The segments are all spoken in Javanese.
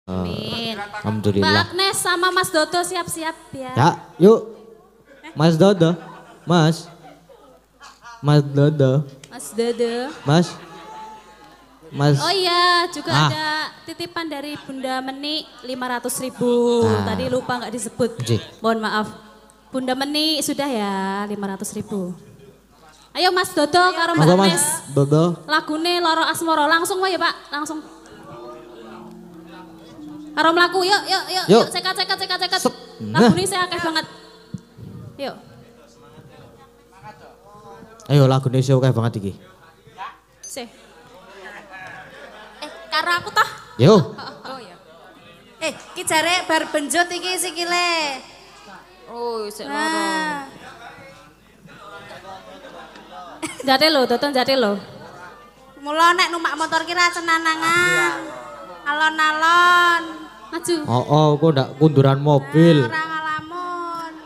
Amin. Alhamdulillah. Mbak Agnes sama Mas Dodo siap-siap ya. Ya, yuk. Mas Dodo. Mas. Mas Dodo. Mas Dodo. Mas. Mas. Oh iya, juga ada titipan dari Bunda Meni 500.000. Tadi lupa nggak disebut. Mohon maaf. Bunda Meni sudah ya 500.000. Ayo Mas Dodo karo Mbak Agnes. Mas Dodo. Lagune Loro Asmoro langsung wae ya Pak, langsung. Karo mlaku yuk, cekat. Lagune saya akeh banget. Yuk. Ayo lagune sing akeh banget iki. Sih. Karo aku toh? Yo. Oh iya. Ki jare bar benjut iki sikile. Oh, isih loro. Jate lho, Doton jate lho. Mula nek numpak motor ki ra cenanangan. Alon-alon. Maju. Oh, kok ndak kunduran mobil. Ora ngalamun.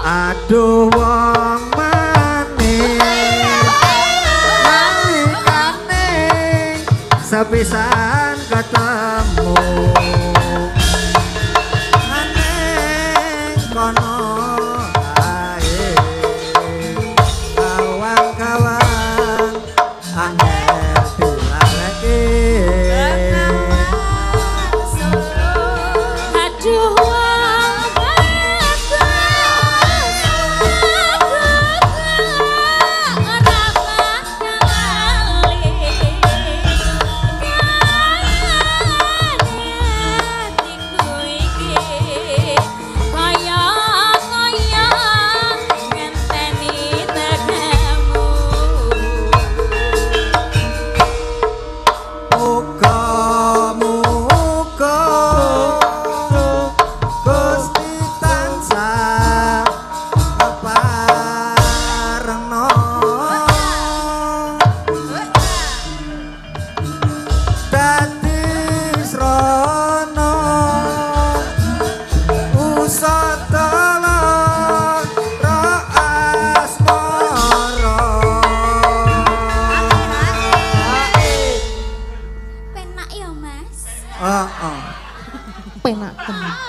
Aduh wong maning nalikane sepisan ketemu aneng kono ae kawan-kawan aneh dilaleke Aduh. Penak tenan.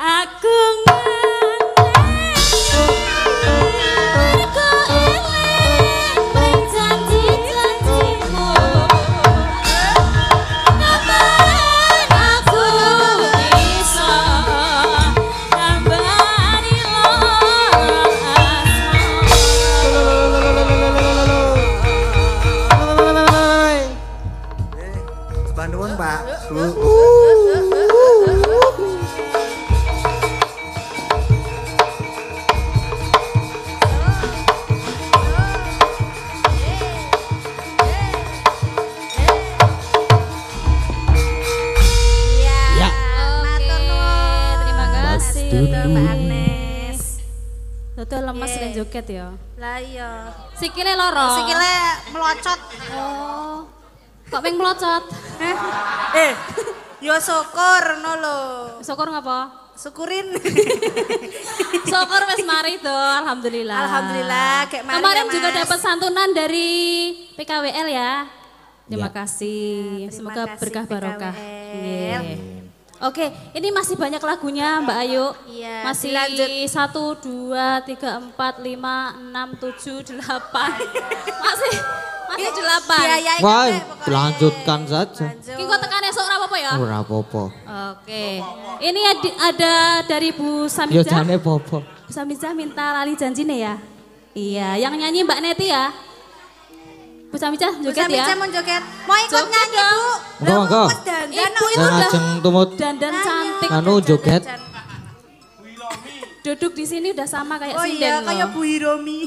Aku nganeh, aku eling, janji-janji Ya. Matur nuwun. Terima kasih. Dodo Mbak Agnes. Dodo lemes dan joget ya. Lah iya. Sikile loro. Sikile melocot. Oh. Kok ping melocot? Yo syukur ngono lho. Syukur ngapa? Syukurin. Syukur wis mari to, alhamdulillah. Alhamdulillah, kayak mari Kemarin ya, juga Mas. dapat santunan dari PKWL ya. Terima Ya. kasih. Terima Semoga kasih, berkah barokah. PKWL. Nggih. Oke, ini masih banyak lagunya Mbak Ayu. Iya, Masih dilanjut. 1, 2, 3, 4, 5, 6, 7, 8. Masih 8. Biayai Wah, kabeh pokoknya. dilanjutkan saja. Lanjut. Ki kok tekan esok ora apa-apa ya? Ora apa-apa. Oke. Ini ada dari Bu Yo Samija. jane apa-apa. Bu Samija minta lali janjine ya. Iya, yang nyanyi Mbak Neti ya. Bu Samija Bu joget ya. Samija mau joget. Mau ikut Joget nyanyi, dong. Bu? Monggo, monggo. Wes dandan Ibu kok. itu Saya udah ngajeng tumut dandan cantik. anu joget. Duduk di sini udah sama kayak Oh sinden iya, loh. kayak Bu Hiromi.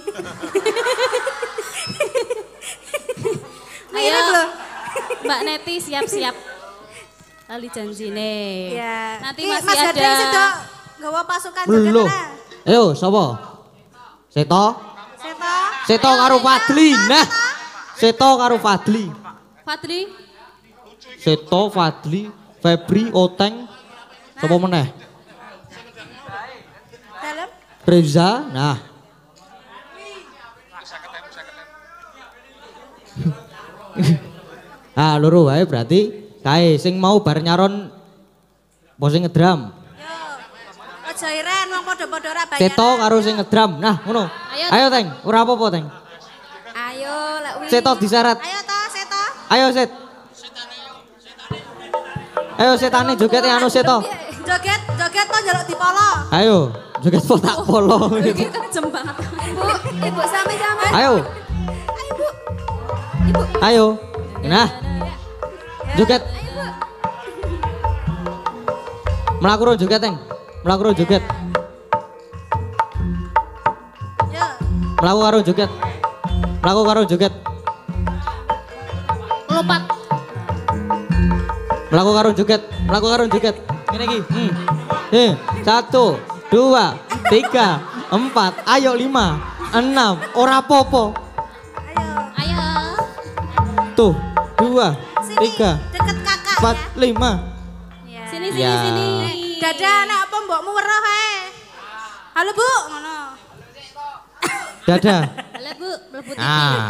Ayo, Mirip loh. Mbak Neti siap-siap. Lali janjine. Ya. Nanti Ki, masih Mas ada. Gading sudah gawa pasukan joget Belum. mana? Ayo, sapa? Seto? Seto. Seto karo Fadli. Nah. Seto karo Fadli. Fadli, Seto, Fadli, Febri, Oteng. Sapa meneh? Dalam. Reza. Nah. Ah, loro wae berarti kae sing mau bar nyaron apa sing ngedram. Yo. Aja iren wong padha-padha ora bayaran. Seto karo sing ngedram. Nah, ngono. Ayo. Ayo, Teng. Ora apa-apa, Teng. Ayo lek wingi. Seto diseret. Ayo to, Seto. Ayo, Set. Ayo setane joget anu Seto. Joget, joget to njaluk dipolo. Ayo, joget potak polo. ini kejem banget. Ibu sama-sama. Ayo. Ayo. Nah. Joget. Mlaku ro joget, Teng. Mlaku ro joget. Yo. Mlaku karo joget. Mlaku karo joget. Lompat. Mlaku karo joget. Mlaku karo joget. Ngene iki. 1, 2, 3, 4. Ayo 5, 6. Ora apa-apa. Ayo. Ayo. Tuh, 2, Sini. 3, Deket kakak 4, ya. 5. Ya. Sini Ya. sini. Dadah anak apa mbokmu weruh ae. Halo Bu, ngono. Dadah. Halo Bu, mlebu TV. Ah.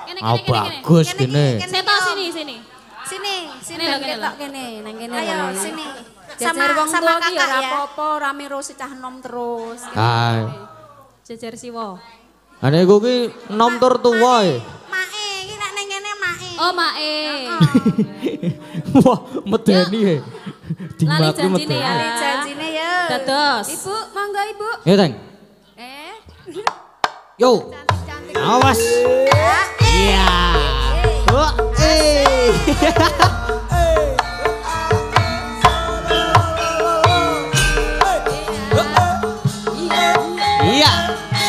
Kene Oh, kene kene. bagus Kene gini. iki, kene. Seto sini sini. Sini, sini Kene lho, kene lho. ketok kene, nang kene. Ayo sini. Sama wong Sama tua ki kakak ora ya. apa-apa, rame ro cah nom terus. Hai. Jejer siwo. Ane iku ki nom tur tuwa e. Mae, iki nek ning kene mae. Oh, Mae. Wah, medeni e. Lali Dimaki janjine medeni. ya. Kali janjine ya. Dados. Ibu, mangga Ibu. Yo, Teng. Yo. Cantik-cantik. Awas. Iya. Wah, Iya,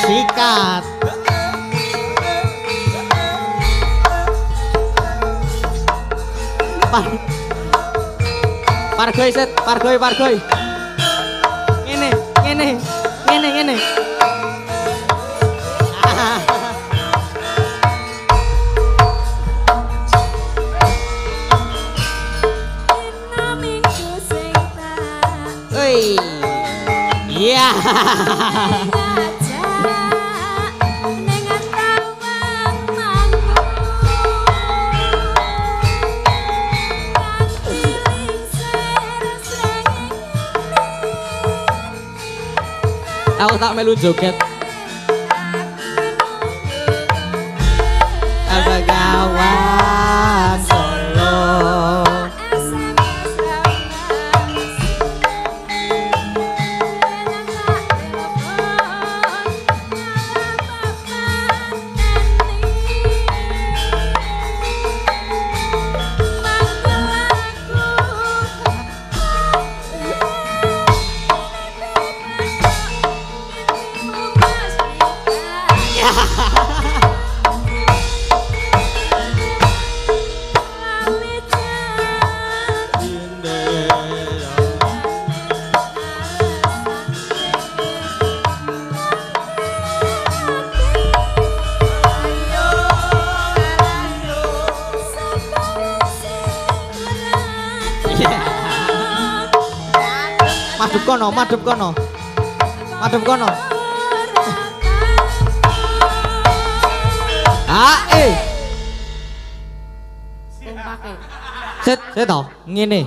sikat. Pargoy set, pargoy. Ngene, ngene, ngene, ngene. Oi. Iya. Aku tak melu joget. Apa kawan Solo. Madep kono, madep kono. Madep kono. Tumpake. Set to, ngene.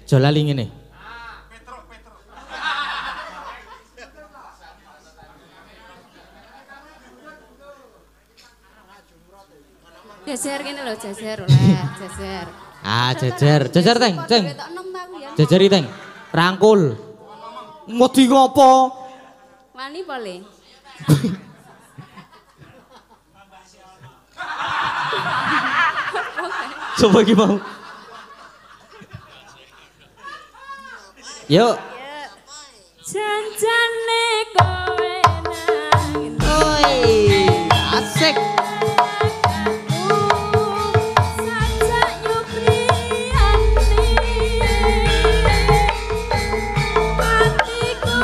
Aja lali ngene. Jejer kene lho, jejer oleh, jejer. Jejer. Jejer teng, Ceng. Ketok 6 ta aku ya. Jejeri teng. Rangkul. Ngodi ngopo? Wani boleh. Coba iki mau. Yuk. Janjane kowe nang Oi, asik. sajak nyupriyani atiku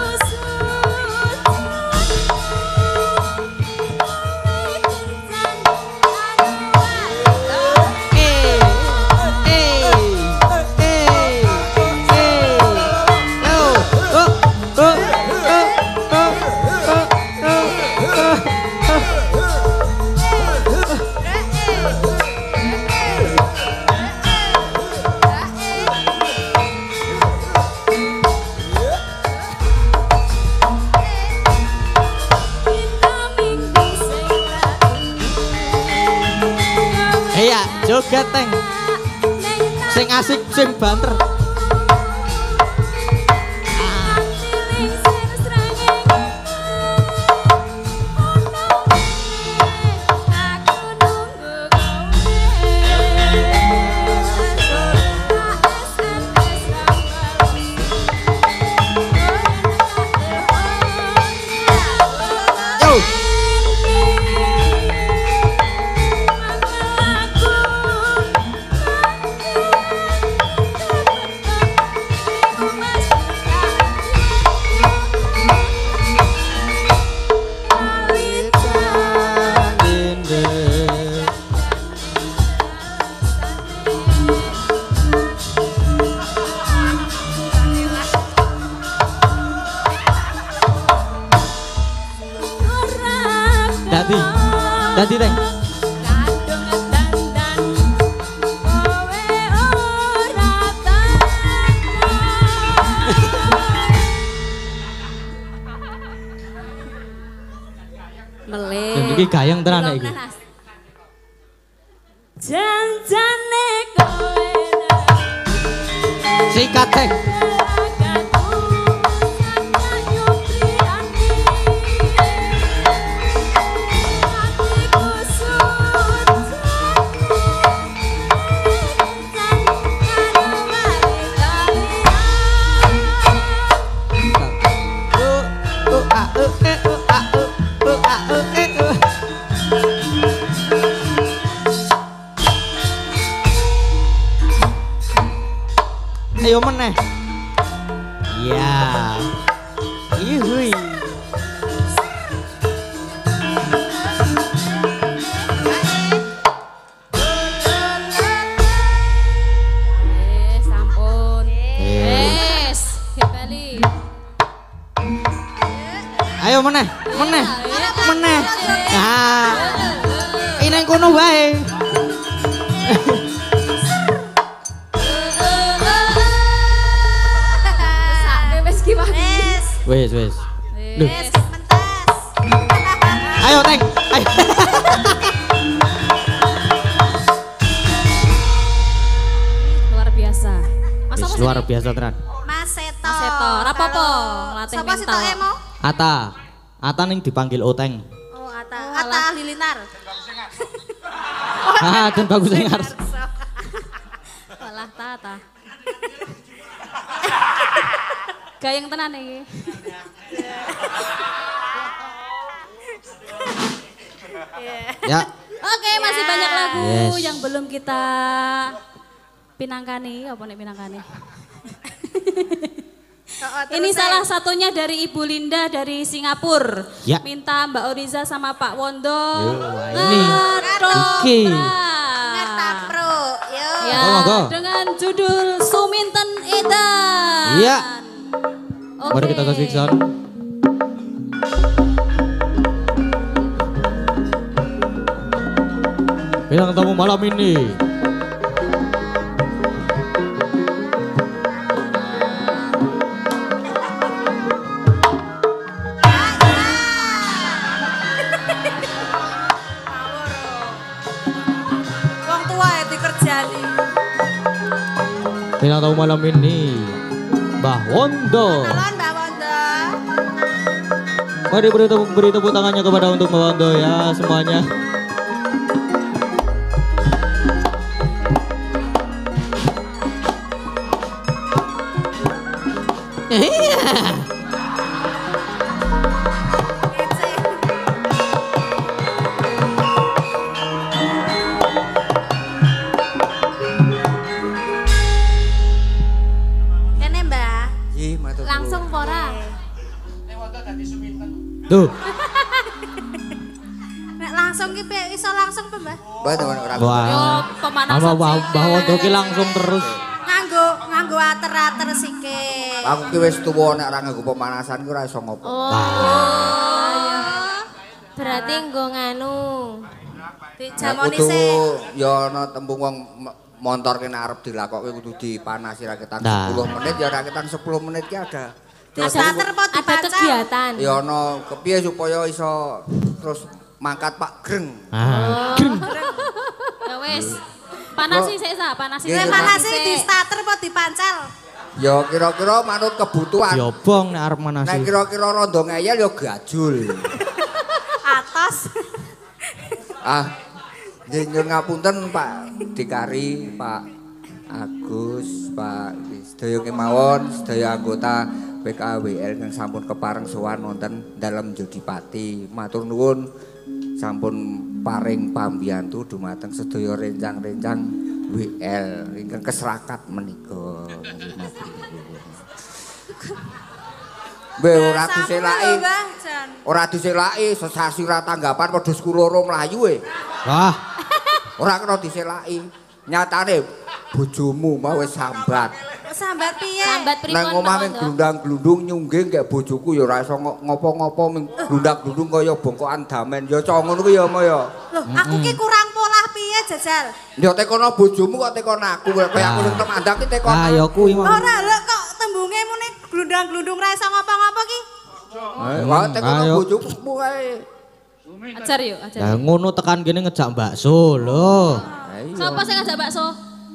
Iya, joget teng. Sing asik, sing banter. Dadi teng. Melih. Iki gayeng tenan nek iki. janjane kowe Sikat teng. Ayo meneh. Iya. Ihui. Sampun. Wes, kembali. Ayo meneh, meneh. Meneh. Nah. Ini kono wae. Wes. Loh. Wes, mentas. Ayo teng. Ayo. Luar biasa. Mas apa Luar sih? biasa tenan. Mas Seto. Mas Seto, rapopo, latih Sapa Seto mental. emo? Ata ning dipanggil Oteng. Oh, Ata Halilintar. Dan bagus dengar. Walah tata. Gayeng tenan iki. Ya. Oke, masih banyak lagu Yes. yang belum kita pinangkani. Apa nih pinangkani? Ini salah satunya dari Ibu Linda dari Singapura. Ya. Minta Mbak Oriza sama Pak Wondo. ini. Iki. Ngertapro. Yo. Ya, Oh, monggo. dengan judul Suminten Edan. Iya. Oke. Mari kita saksikan. Bintang tamu malam ini. Wong tua ya dikerjani. Bintang tamu malam ini Mbah Wondo. Alon Mbak Wondo. Mari beri tepuk tangannya kepada untuk Mbah Wondo ya semuanya. Kene Mbak. Nggih, matur nuwun. Langsung pora. Tuh. Nek langsung ki piye iso langsung pe Mbak? Mboten ora. Yo Wah. pemanasan Mbah Wondo ki langsung terus. Nganggo ater-ater sikit. Aku ki wis tuwa nek ora nganggo pemanasan ki ora iso ngopo. Oh. Berarti nggo nganu. Dijamoni Kudu sik. ya ana tembung wong montor kene arep dilakokke kudu dipanasi rakitan Nah. 10 menit ya rakitan 10 menit ki ada. Ater po Ada dipancal. kegiatan. Ya ana kepiye supaya iso terus mangkat Pak Greng. Ah. Ya wis. Panasi sik sa, panasi Nggih, Nek Nggih, manase di starter po dipancal. Ya kira-kira manut kebutuhan. Yobong nek arep Nek manasi. kira-kira rondo ngeyel ya gajul. Atos. Nggih nyuwun ngapunten Pak Dikari, Pak Agus, Pak sedaya kemawon, sedaya anggota PKWL yang sampun kepareng sowan wonten dalem Jodipati. Matur nuwun sampun paring pambiyantu dumateng sedaya rencang-rencang WL ingkang keserakat menika. Nggih matur nuwun. Mbah ora diselaki. Ora diselaki sesasi ora tanggapan padha sekuloro mlayu e. Wah. Ora kena diselaki. Nyatane bojomu mau wis sambat. Sambat piye? Sambat pripun Nang omah ming Pak Wondo? glundang-glundung nyungging kek bojoku ya ora iso ngopo-ngopo ming glundang-glundung kaya bongkokan damen. Ya cah ngono kuwi ya mo ya. Loh, aku ki kurang polah piye jajal? Ya tekono bojomu kok tekono aku kaya aku sing temandang ki tekono. Ah ya kuwi mau. Ora lho kok tembunge mune glundang-glundung ra iso ngapa-ngapa ki. Wah tekono Ayo. bojomu kae. Ajar yuk, ajar. Lah ngono tekan kene ngejak bakso lho. Sapa sing ngajak bakso?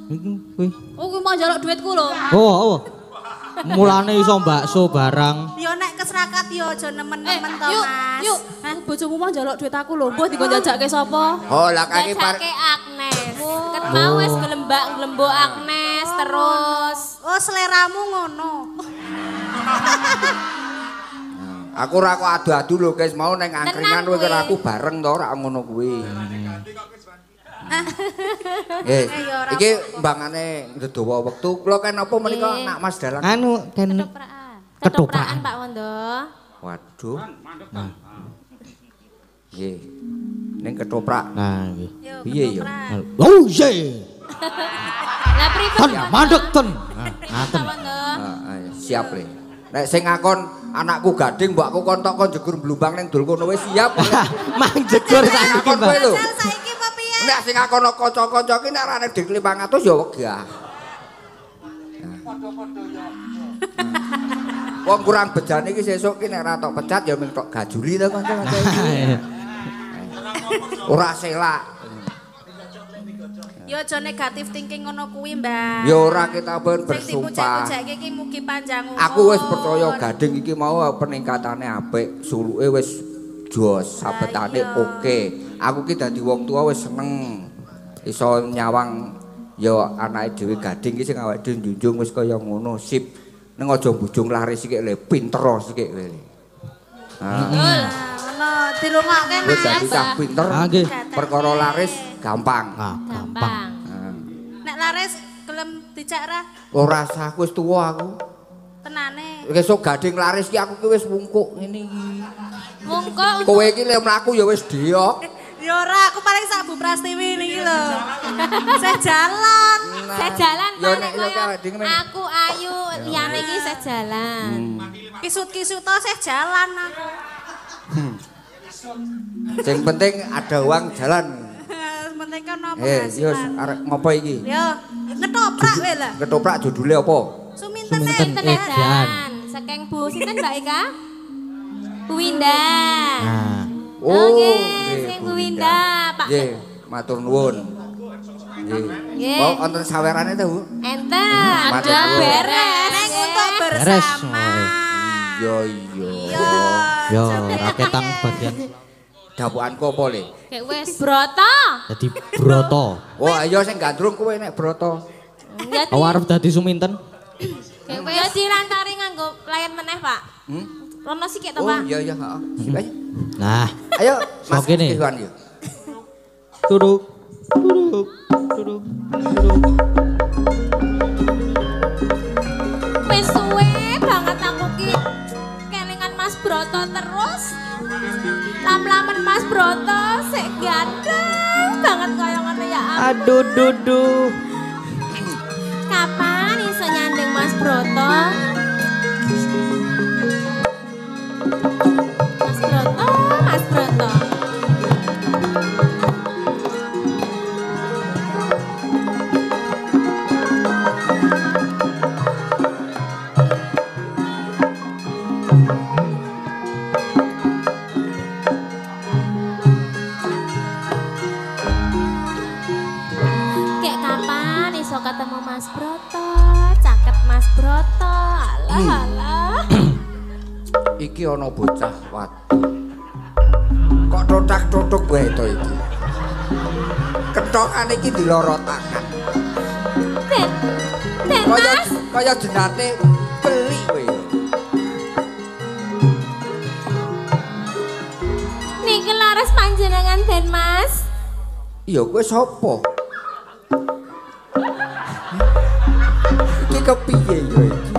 Kuwi. Oh, kuwi mau njaluk duitku lho. Oh. Mulane iso bakso barang. Yo nek keserakat yo aja nemen-nemen to, Yuk, Mas. yuk. Bojomu mau njaluk duit aku lho. Mbah dikon jajakke sapa? Oh lah kaki par Jajake Agnes. Ket mau wis gelembak-glembok Agnes terus. Oh, seleramu ngono. aku ora kok adu-adu lho guys mau nang angkringan kowe karo aku bareng to ora ngono kuwi. Iki mbangane ndedawa wektu kula kan apa menika nak Mas Dalang. Anu kan Ketopraan. Ketopraan. Ketopraan Pak Wondo. Waduh. Nggih. Ning ketoprak. Nah nggih. Piye ya? Oh iya. Lah pripun Ten Pak mandek ten. Pak Wondo? Siap le. Nek sing ngakon anakku gading mbok aku kontok kon jegur blumbang ning dul kono wis siap. Mang jegur saiki, Ngakon kowe Mbak. lho. Jajal saiki apa piye? Nek sing ngakon kanca-kanca ki nek ora nek dik 500 ya wegah. Wong kurang bejane iki sesuk ki nek ora tok pecat ya ming tok gajuli to kanca-kanca iki. Ora selak. Yo aja negatif thinking ngono kuwi, Mbak. Ya ora kita ben Sing bersumpah. dipucek-pucekke iki mugi panjang umur. Aku wis percaya gading iki mau peningkatane apik, suluke wis jos, sabetane oke. Aku ki dadi wong tua wis seneng iso nyawang ya anake dhewe gading iki sing awake dhewe njunjung wis kaya ngono, sip. Ning aja bujung laris sithik le, pinter sithik kowe. Ngono dirungokke, Wis Mas. dadi cah pinter. Nggih. Perkara laris gampang. Ah, gampang. Gampang. Nek laris gelem dicak ra Ora sah aku wis tuwa aku. tenane. Esuk gading laris ki aku ki wis wungkuk ngene iki. Mongko Kowe iki le mlaku ya wis diok. Ya ora, aku paling sak Bu Prastiwi niki lho. Saya jalan. sejalan Yo panek nek yo kaya awake dhewe. aku ayu liyane iki sejalan. Kisut-kisut to sih jalan aku. Sing penting ada uang jalan. Penting kan apa Yo hasilan. arek ngopo iki? Yo, ngetoprak wae lah. Ketoprak judule apa? Suminten Suminten Tenedan. Saking Bu sinten Mbak Ika? Bu Winda. Nah, Oke, nggih, sing Bu Bu Winda, Pak. Nggih, matur nuwun. Nggih. Nggih. Oh, wonten sawerane ta, Bu? Enten Matur ada nuwun. beres. Neng untuk beres. bersama. Iya, iya. yo raketang bagian Dapukanku apa, Le? Kayak wis broto. jadi broto. Oh, ayo sing gandrung kowe nek broto. Ya Awak arep dadi Suminten? kayak wis dilantari nganggo layan meneh, Pak. Rono sik to, Oh, Pak. iya, iya, heeh. Ayo. Nah, Ayo, Mas Sok ini. Iwan yuk. turuk, turuk, turuk, turuk. Wis suwe banget aku ki kelingan Mas Broto terus. Lam-lamen Mas Broto sik ganteng banget kaya ngono ya. Aduh, duduh. Kapan iso nyandeng Mas Broto? Mas Broto, Mas Broto. Kayak kapan iso ketemu Mas Broto? Caket Mas Broto. Alah, alah. Iki ana bocah watu. Kok totak-totok wae to iki. Kethokan iki dilorotakan. Den, Den Mas. Kaya jenate beli kowe. Niki laras panjenengan Den Mas. Iya kowe sapa? Iki kepiye yo iki?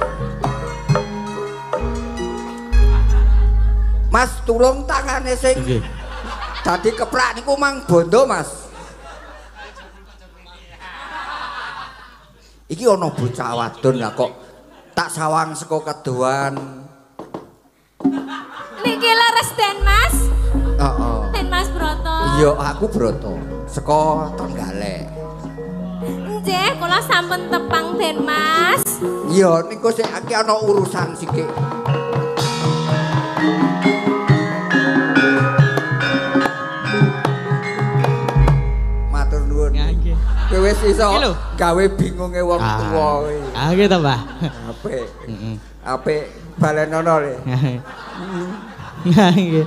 Mas tulung tangane sing Nggih. dadi keprak niku mang bondo, Mas. Iki ana bocah wadon lah kok tak sawang saka kedoan. Niki laras Den Mas. Heeh. Den Mas Broto. Iya, aku Broto saka Trenggalek. Nggih, kula sampun tepang Den Mas. Iya, niku sik iki ana urusan sikik. Matur nuwun. Nggih. Kowe wis iso Iki lho. gawe bingunge wong tuwa kowe. Ah, gitu, Mbah. Apik. Heeh. Apik balenono le. Nah, nggih.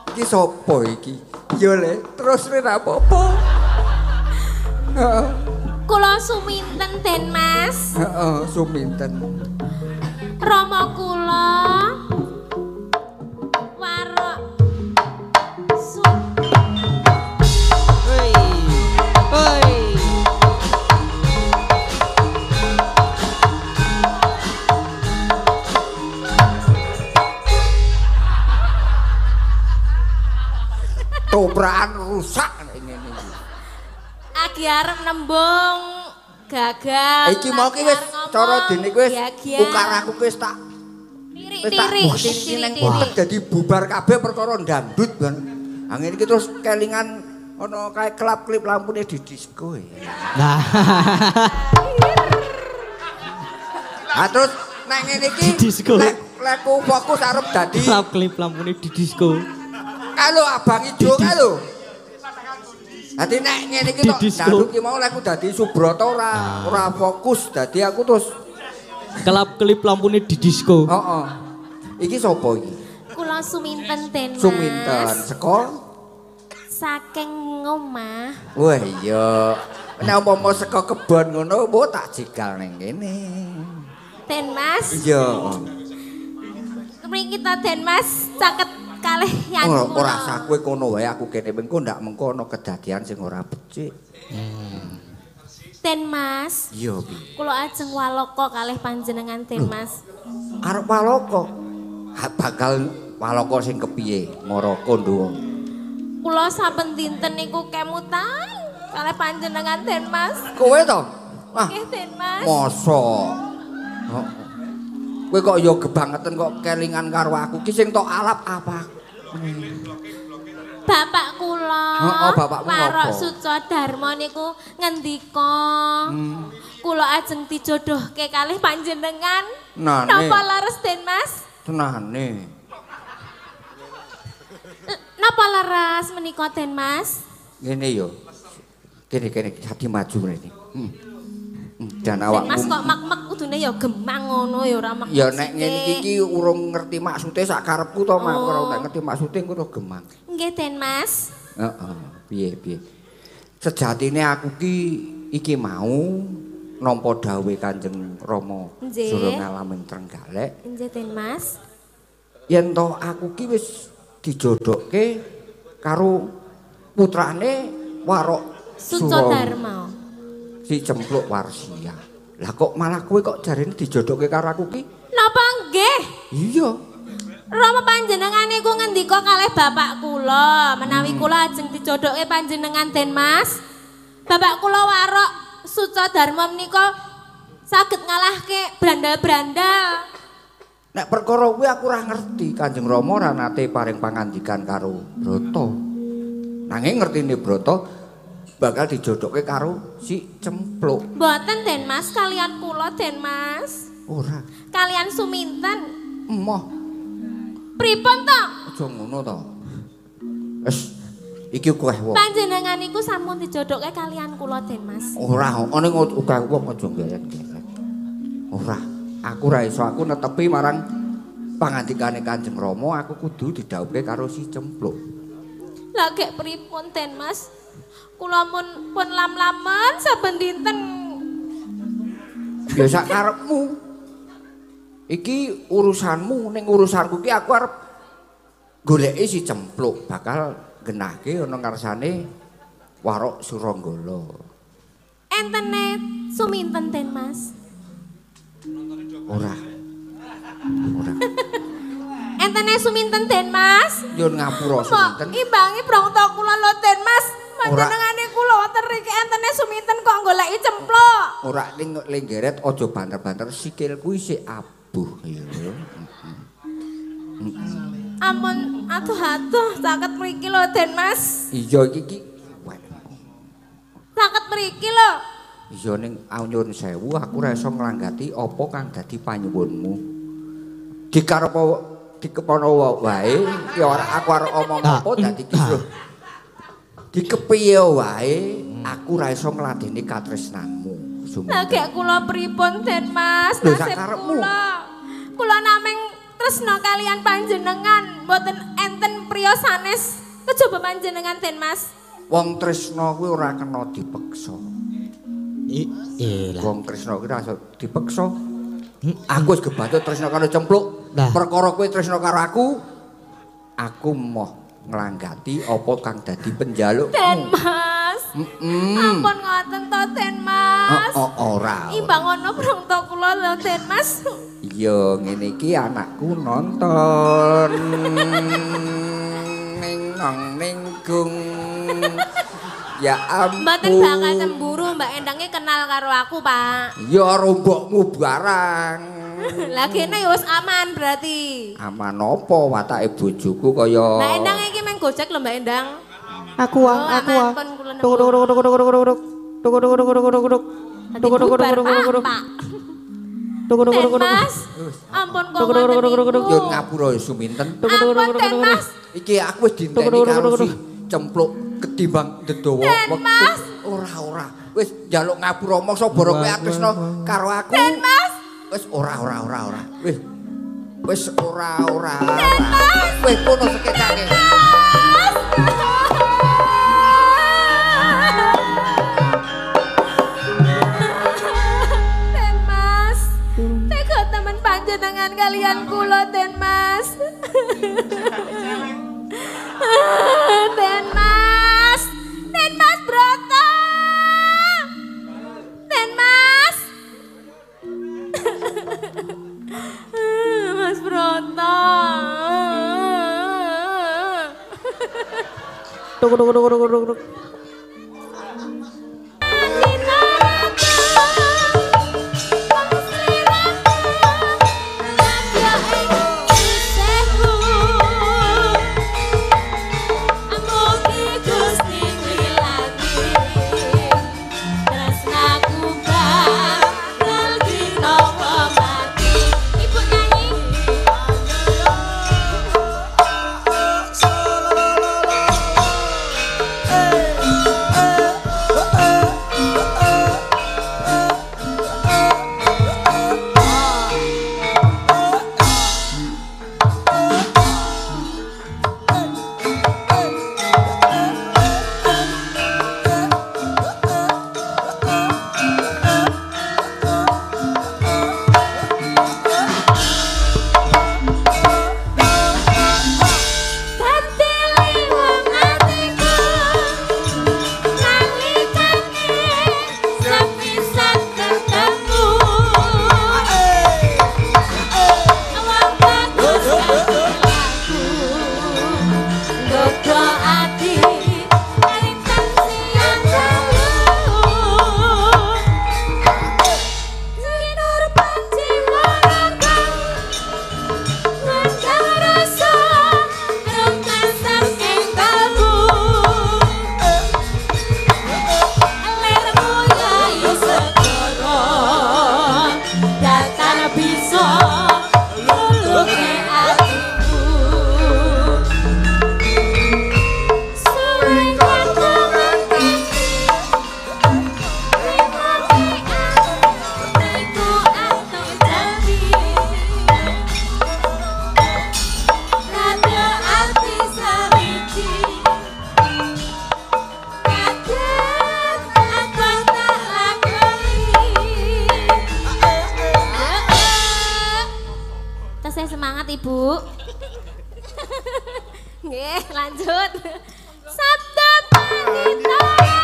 Iki sapa iki? Ya le, terus ora apa-apa. Heeh, Kula suminten Den Mas. heeh, suminten. Rama kula warok Hoi. Hoi. Toprakan rusak ngene iki. Agi arep nembung gagal. Iki mau ki wis cara dene kowe wis ukar aku ki wis tak Tirik-tirik. bukti ning kotek dadi bubar kabeh perkara ndandut ban. Angin iki terus kelingan ana kae kelap-klip lampune di disko. Nah. Ah terus nek ngene iki Di disko. lek ku fokus arep dadi Klip lampune di disco. kalau abang ijo kae lho. Dadi nek ngene iki Di tok disko. ndandut ki mau lek ku dadi Subroto ora fokus dadi aku terus Kelap-kelip lampune di disco. heeh. Iki sapa iki? Kula suminten Den Mas. Suminten saka Saking omah. wah iya. Nek umpama saka kebon ngono mbok tak jegal ning kene. Den Mas. Iya. Mriki kita Den Mas caket kalih yan Ora usah kowe kono wae aku kene mengko ndak mengko ana kedadian sing ora becik. Den Mas. Iya piye? Kula ajeng walaka kalih panjenengan Den Mas. Arep walaka. Bakal walaka sing kepiye? Mara kondo. Kula saben dinten niku kemutan kalih panjenengan Den Mas. Kowe to? Nggih, Den Mas. Mosok. Kowe kok ya gebangeten kok kelingan karo aku. Ki sing tok alap apa? Bapak kula. Heeh, bapakmu Warok ngopo? Sucodarma niku ngendika. Kula ajeng dijodohke kalih panjenengan. Nane. Napa leres Den Mas? Tenane. Napa leres menika Den Mas? Ngene yo. Kene dadi maju ngene. Dan Den awakmu. Mas kok mak-mak kudune ya gemang ngono ya ora mak. Ya nek ngene iki urung ngerti maksude sak karepku to mak ora nek ngerti maksude engko gemang. Nggih Den Mas. Heeh, piye. Sejatine aku iki mau nampa dawuhe Kanjeng Rama Nggih. suruh ngalamin Trenggalek. Nggih Den Mas. Yen to aku ki wis dijodohke karo putrane Warok Sucodarma. Si Cempluk Warsia. Lah kok malah kowe kok jarene dijodohke karo aku ki? Napa nggih? Iya. Rama panjenengan niku ngendika kalih bapak kula menawi kula ajeng dijodohke panjenengan Den Mas. Bapak kula Warok Sucodarma menika saged ngalahke brandal-brandal. Nek perkara kuwi aku ora ngerti. Kanjeng Rama ora nate paring pangandikan karo Brata. Nanging ngertine Brata bakal dijodohke karo si Cempluk. Mboten Den Mas kalian kula Den Mas. Ora. Kalian Suminten. Emoh, Pripun to? aja ngono to. Wis iki kowe wong. Panjenengan niku sampun dijodohke kalian kula Den Mas. Ora, ning ukah wong aja geret-geret. Ora. Aku ra iso aku netepi marang pangandikane Kanjeng Rama aku kudu didhawuhke karo si Cempluk. Lah gek pripun Den Mas? Kula pun lam-laman saben dinten. Ya sak karepmu. Iki urusanmu, ning urusanku ki aku arep goleki si Cempluk bakal genahke ana ngarsane Warok Suranggala. Entene Suminten Den Mas. Ora. Entene Suminten Den Mas. Nyun ngapura Mbok Suminten. imbangi brongto kula lho Den Mas. Ora. Panjenengane kula wonten riki entene Suminten kok goleki Cempluk. Ora ning lenggeret aja banter-banter sikilku isih abuh ya. Ampun atuh-atuh saged mriki lho Den Mas. Iya iki Saged mriki lho. iya ning nyun sewu aku ora iso nglanggati apa kang dadi panyuwunmu. Dikepono wae ya ora aku arep omong apa dadi ki dikepiye wae aku ora iso ngladeni katresnanmu. Lah gek kula pripun Den Mas? Lho, Nasib sakarepmu. Kula nameng tresna kalian panjenengan, mboten enten priya sanes kejaba panjenengan Den Mas. Wong tresna kuwi ora kena dipeksa. Lah. Wong tresna kuwi ora iso dipeksa. Aku wis gebatut tresna karo Cempluk. Nah. Perkara kowe tresna karo aku moh nglanggati apa kang dadi penjalukmu. Den Mas. Ampun ngoten to Den Mas. Ora. Imbang ana prangta kula lho Den Mas. Iya, ngene iki anakku nonton. Ning ya ampun. Mboten bakal cemburu Mbak Endangnya kenal karo aku, Pak. Ya rombokmu barang. Lah kene ya wis aman berarti. Aman apa watake bojoku kaya Mbak Endang iki meng Gojek lho Mbak Endang. Aku aman pun kula Den Mas. Ampun kok ngoten. Yo ngapura ya Suminten. Ampun Den Mas. Iki aku wis dinteni karo si Cempluk ketimbang Dedawa Mas. Ora. Wis njaluk ngapura mongso boro kowe atresna karo aku. Den Mas. Wis ora. Wis ora. Wis kono sekecake. Den Mas. Tega temen panjenengan kalian kula Den Mas. Den Mas. Den Mas Broto. Den Mas. Mas Broto. Tuk. Kita Ibu. Nggih, lanjut. Sabda pangitamu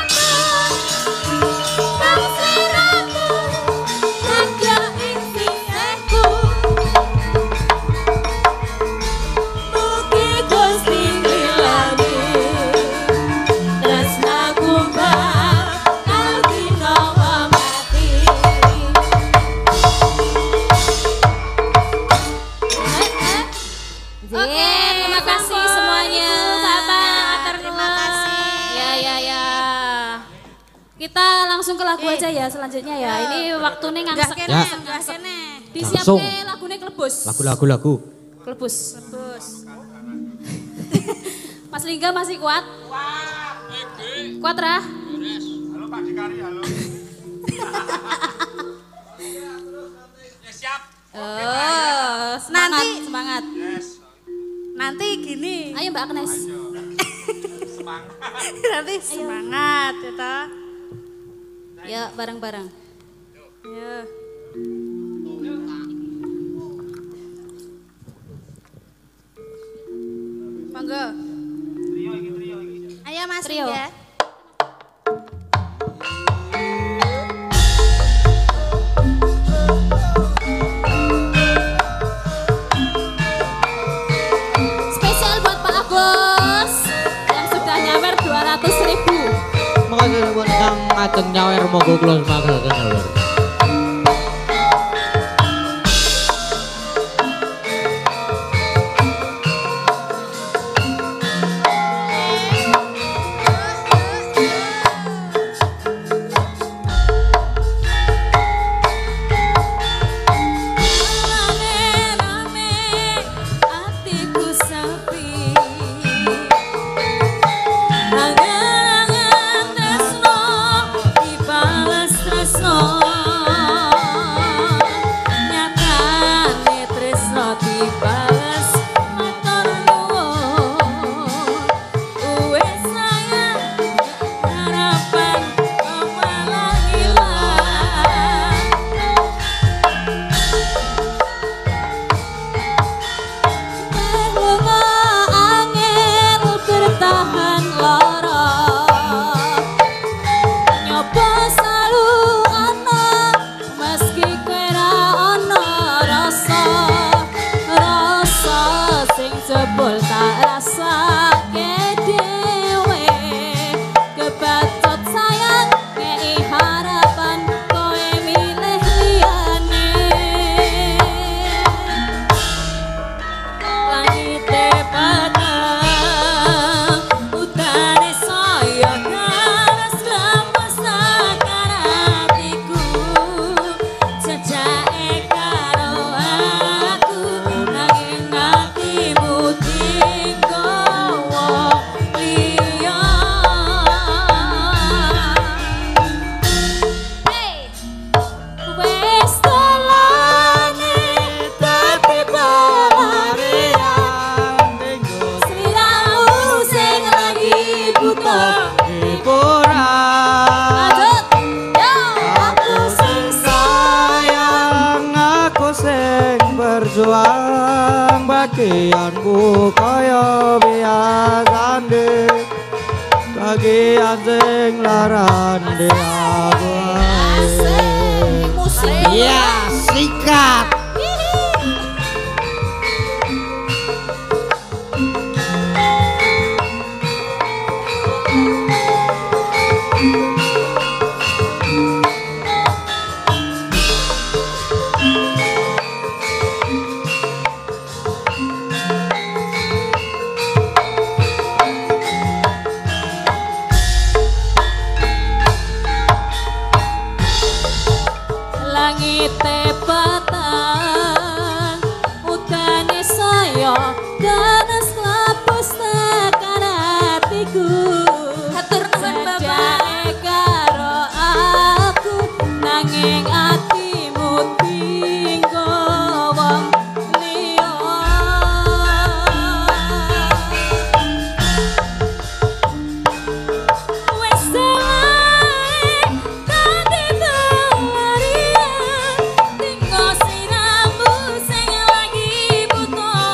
kang sliramu raja ing sisihku. Mugi Gusti nglilani tresnaku bakal dinawa mati. Oke, terima kasih semuanya. Bapak, Terima kasih. Ya. Kita langsung ke lagu aja ya selanjutnya ya. Ini waktunya Enggak ngangsek. kene, enggak kene. Disiapke lagune Klebus. Lagu. Klebus. Bos. Mas Lingga masih kuat? Kuat Rah? Halo Pak Dikari, halo. Ya siap. Oh, semangat, Nanti- semangat. Yes. Nanti gini. Ayo Mbak Agnes. Nanti semangat ya toh. Ya, bareng-bareng. Ya. Monggo. Ayo Mas Trio. ya. Spesial buat Pak Agus yang sudah nyawer 200.000. Makasih buat kang ngajeng nyawer monggo kula semangat nyawer. Rame-rame hatiku sepi. Angan-angan tresno dibales tresno. Nyatane tresno dibales matur nuwun. Wes sayang harapan malah hilang. Lunga angin bertahan lara. Nyoba selalu ana meski kowe ra ana rasa. Rasa sing jebul tak rasake dhewe. Kebacut sayang ngei harapan kowe milih liyane. Langite padang, utane saya ganas lemes tekan hatiku. Jejake karo aku, nanging hatimu digowo liya. Hey! Wes telane tapi pelarian. Sliramu sing lagi buta. Lanjut. Yo, aku sing Sayang aku sing berjuang bagianku kaya biasane bagian sing larane aku Asik musik. ya sikat langite petang, udane saya ganas lapus tekan hatiku. Hatur nuhun, Bapak. Jejake karo aku, nanging atimu tinggo wong liya. Wes selai dadi pelarian, tinggo sliramu sing lagi buta.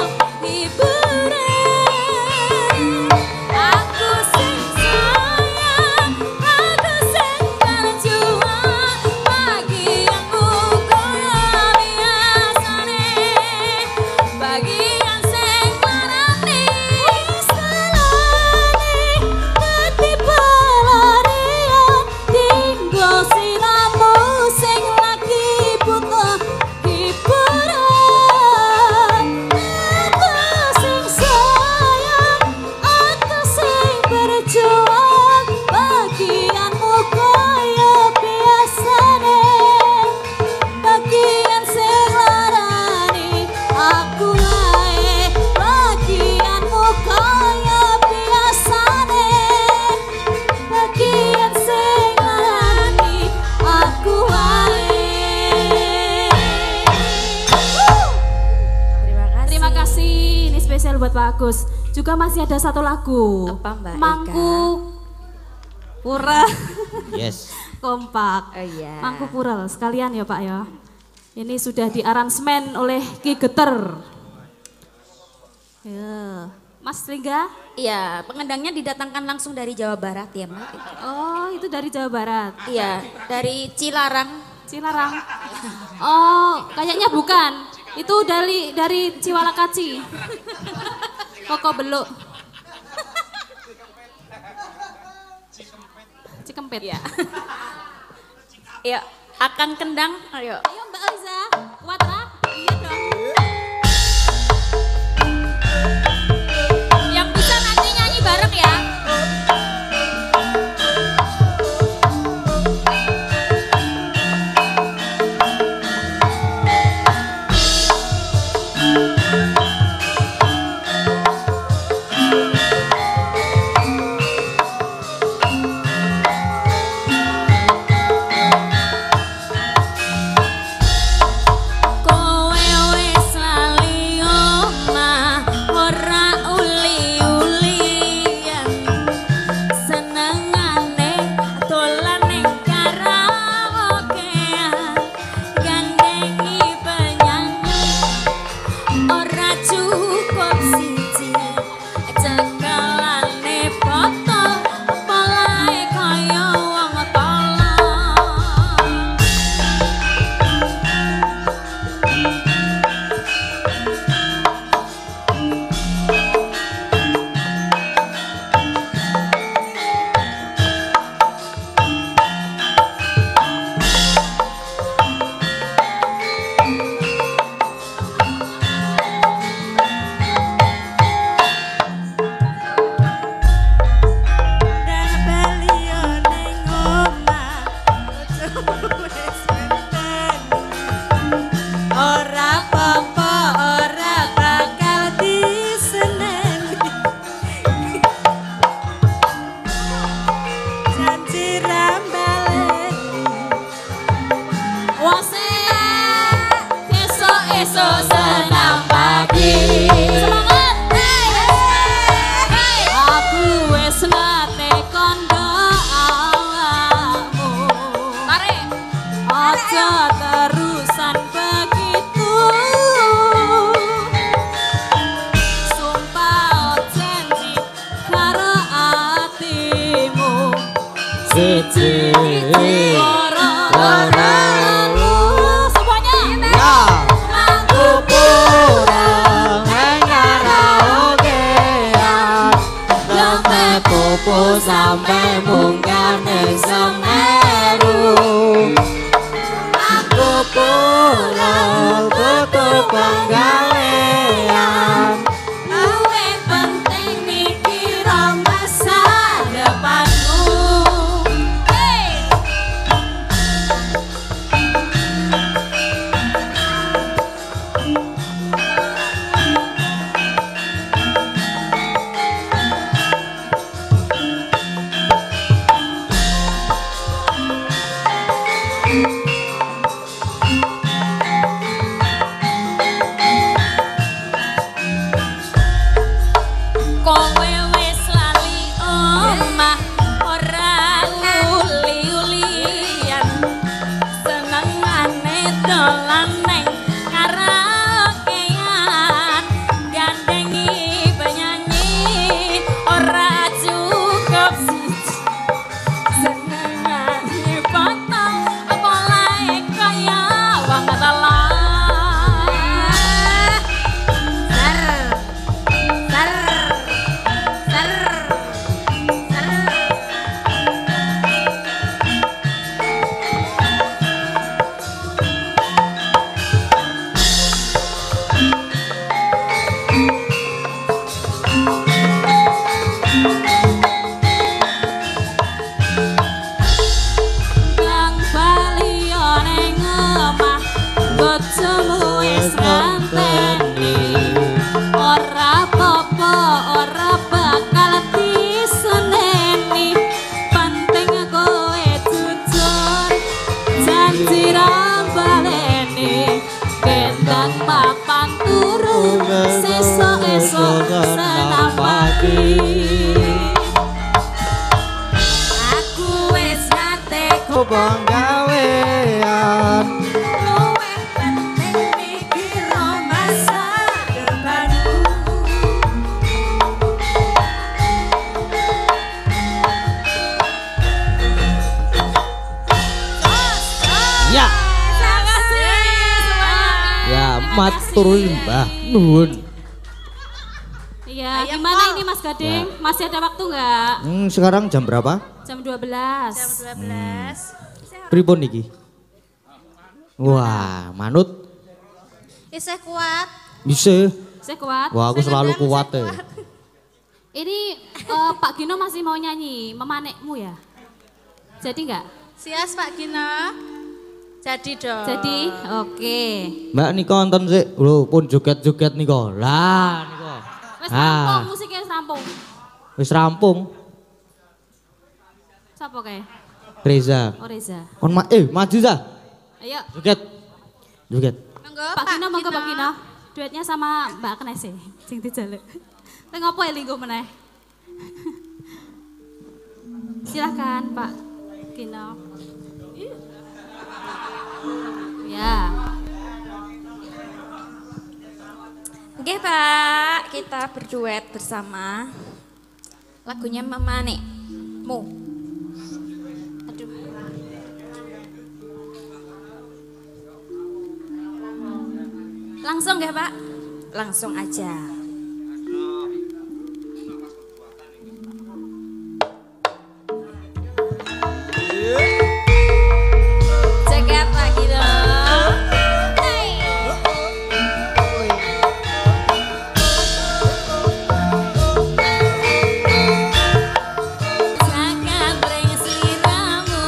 buat Pak Agus. Juga masih ada satu lagu. Apa Mbak Mangku Pura. Yes. Kompak. Oh iya. Mangku Pura sekalian ya Pak ya. Ini sudah diaransemen oleh Ki Geter. Ya. Mas Lingga? Iya, pengendangnya didatangkan langsung dari Jawa Barat ya Mbak. Oh itu dari Jawa Barat. Iya, dari Cilarang. Cilarang. Oh, kayaknya bukan. Itu dari Ciwalakaci. Koko Beluk. Cikempet. Ya. Ya, akan kendang. Ayo. Ayo Mbak Aiza, kuat lah. Iya dong. Yang bisa nanti nyanyi bareng ya. Sampai mungkin Semeru aku pulang butuh penggalian Luwe penting mikir masa depanmu. Hey. sok senam pagi. Aku wis nate Kobong gawean. luwih penting mikir masa depanku. Ya, Terima kasih semuanya. ya matur Mbah nuwun. Iya, Ayo, gimana Pol. ini Mas Gading? Masih ada waktu nggak? Sekarang jam berapa? Jam 12. Jam 12. Pripun niki? Wah, manut Isih kuat. bisa. Saya kuat. Wah, aku selalu kuat ya. Ini Pak Gino masih mau nyanyi, memanekmu ya? Jadi nggak? Sias Pak Gino. Jadi dong. Jadi, oke. Mbak Niko nonton sih, lho pun joget-joget Niko. Lah Niko. Wes Ah. rampung, musiknya wes rampung. Wis rampung. Siapa kayak? Reza. Oh Reza. Maju Za. Ayo, Joget. Joget. Monggo Pak Gino, monggo Pak Gino. Duetnya sama Mbak Knes ya, sing dijaluk. Tapi ngopo ya linggo meneh? Silakan Pak Gino. Ya. Oke Pak, kita berduet bersama lagunya Memanekmu. Aduh. Langsung ya Pak? Langsung aja. Cekat lagi dong. Hey. Jangan ring sliramu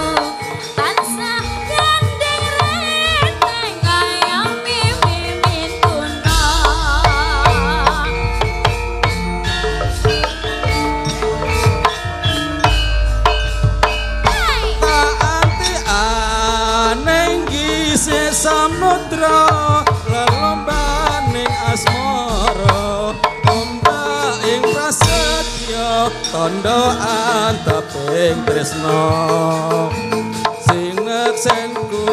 tansah gandeng renteng kaya mimin kuno. Hey. Anti aneng gise samudra lelombaning asmara ombak ing prasetya tandha antaping tresna singet senku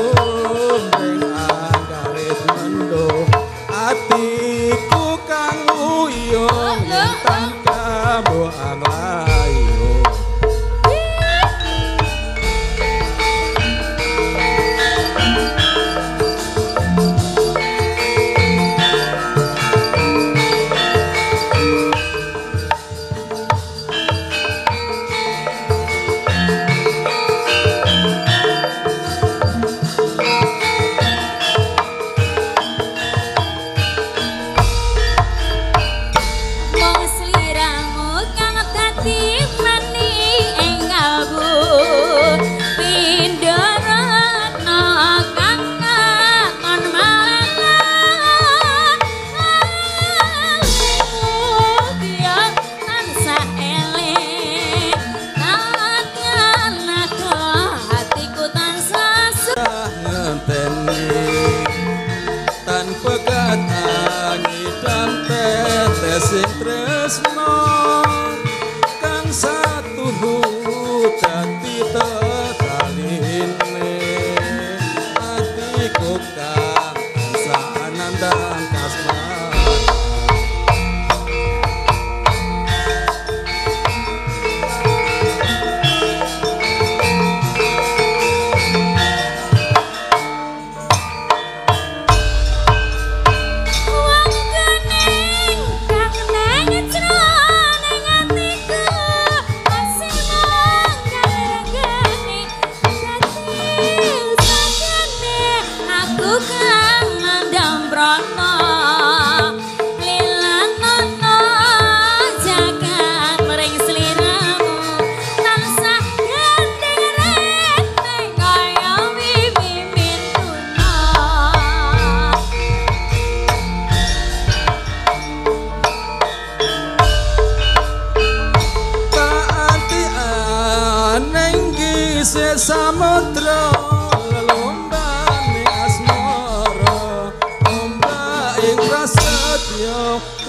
ning anggarit mendung atiku kang uyung ing tangkamu anglayu.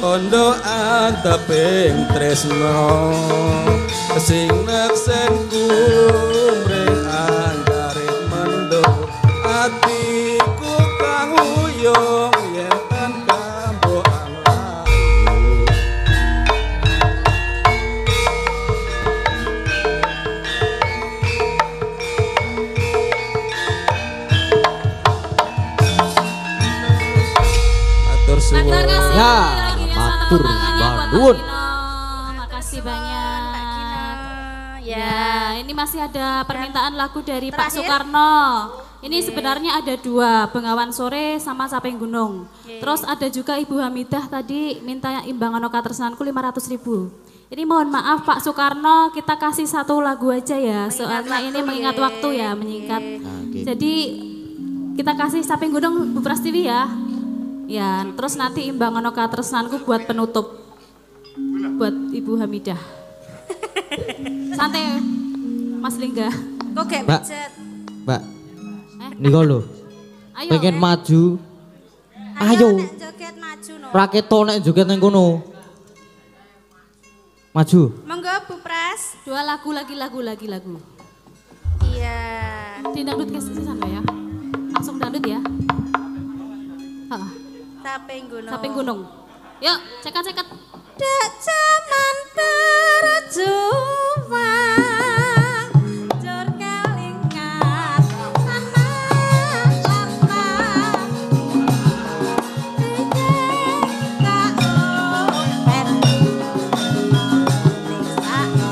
kondo anteping tresno sing neksenku mring anggarit mendo atiku kang uyung yen tan kambokan layu matur suwun Terima kasih Ya, lagi ya sama matur teman-temannya buat bangun. Pak Gino. Makasih banyak. Ya, ini masih ada permintaan lagu dari Pak Terakhir. Soekarno. Ini sebenarnya ada dua, Bengawan Sore sama Saping Gunung. Terus ada juga Ibu Hamidah tadi minta imbangan oka tresnanku 500.000. Ini mohon maaf Pak Soekarno, kita kasih satu lagu aja ya. Soalnya ini mengingat waktu ya, menyingkat. Jadi kita kasih Saping Gunung Bu Prastiwi ya. Ya, terus nanti imbangan oka tresnanku buat penutup. Buat Ibu Hamidah. Santai Mas Lingga. Kok gak Mbak. pijet? Mbak, niko lho. Ayo. Pengen maju. Ayo. nek joget maju no. Raketo nek joget nang kono. Maju. Monggo Bu Pras. Dua lagu. Iya. Di dangdut ke sana ya. Langsung dangdut ya. Saping Gunung. Saping Gunung. Yuk, cekat-cekat. Dak jaman perjuangan jur kelingan anak lapang tak open ning saiki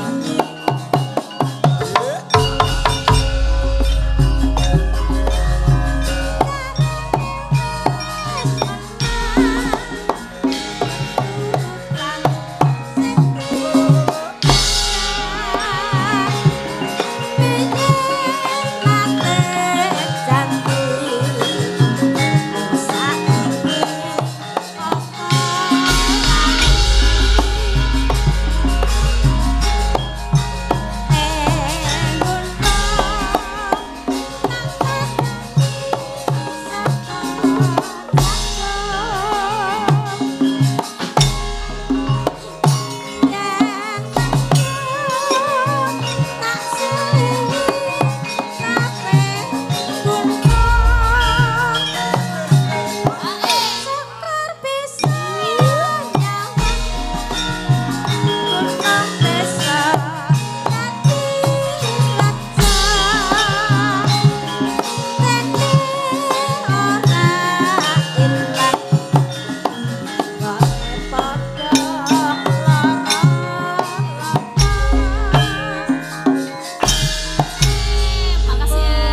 Makasih ya,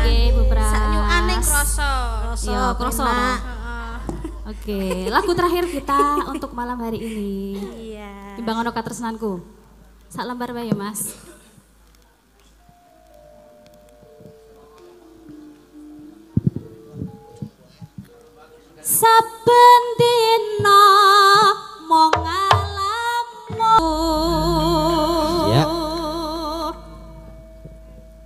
nggih, Bu Pras. Saknyukane kroso. Iya, kroso. Oke, lagu terakhir kita untuk malam hari ini. Iya. Imbangan oka tresnanku. Sak lembar bae ya, Mas. Saben dina mong alammu. Ya.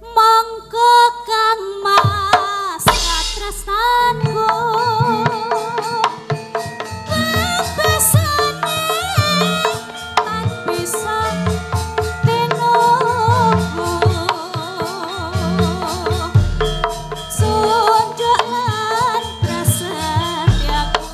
Mongko Kang Mas katresnanku. Besane lan bisa tinunggu. Sunduk lan prasetyaku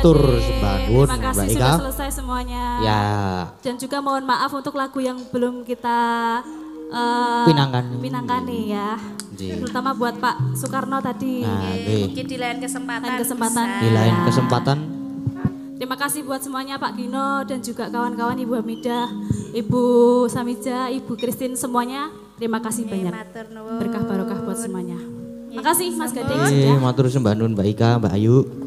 matur sembah nuwun Terima kasih Mbak sudah Ika. selesai semuanya. Ya, Dan juga mohon maaf untuk lagu yang belum kita pinangkani ya. Nggih. Terutama buat Pak Soekarno tadi. Nah, nggih. Mungkin di lain kesempatan. Lain kesempatan. bisa. Di lain kesempatan Terima kasih buat semuanya Pak Gino dan juga kawan-kawan Ibu Hamidah, Ibu Samija, Ibu Christine semuanya. Terima kasih banyak. Matur nuwun. Berkah barokah buat semuanya. Makasih Mas Gading nggih sudah. matur sembah nuwun Mbak Ika, Mbak Ayu.